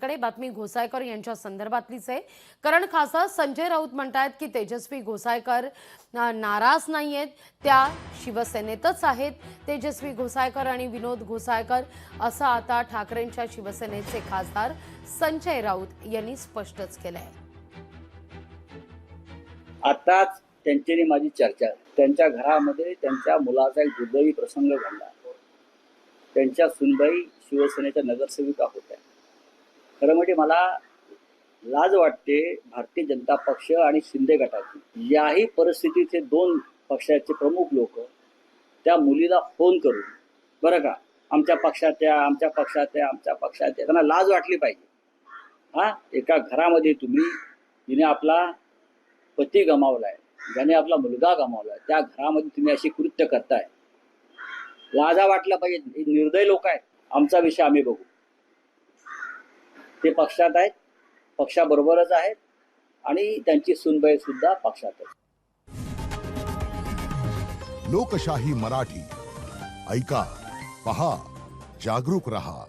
कडे बातमी घोसायकर यांच्या संदर्भातलीच आहे। कारण खासदार संजय राऊत म्हणतात की तेजस्वी घोसायकर नाराज नाहीयेत, त्या शिवसेनेतच आहेत। तेजस्वी घोसायकर आणि विनोद घोसायकर असं आता ठाकरेंच्या शिवसेनेचे खासदार संजय राऊत यांनी स्पष्टच केलंय। आताच त्यांची माझी चर्चा, त्यांच्या घरामध्ये त्यांच्या मुलाचा एक दुर्दैवी प्रसंग घडला। त्यांच्या सुनबाई शिवसेनेच्या नगरसेविका होत्या। खरं म्हणजे मला लाज वाटते भारतीय जनता पक्ष आणि शिंदे गटाची। याही परिस्थितीचे दोन पक्षाचे प्रमुख लोक त्या मुलीला फोन करून बरं का आमच्या पक्षात या त्यांना लाज वाटली पाहिजे। एका घरामध्ये तुम्ही जिने आपला पती गमावलाय, ज्याने आपला मुलगा गमावलाय, त्या घरामध्ये तुम्ही अशी कृत्य करताय, लाजा वाटला पाहिजे। निर्दय लोक आहेत। आमचा विषय आम्ही बघू। ते पक्षात आहेत, पक्षाबरोबरच आहेत आणि त्यांची सुनबाई सुद्धा पक्षातच। लोकशाही मराठी ऐका, पहा, जागरूक रहा।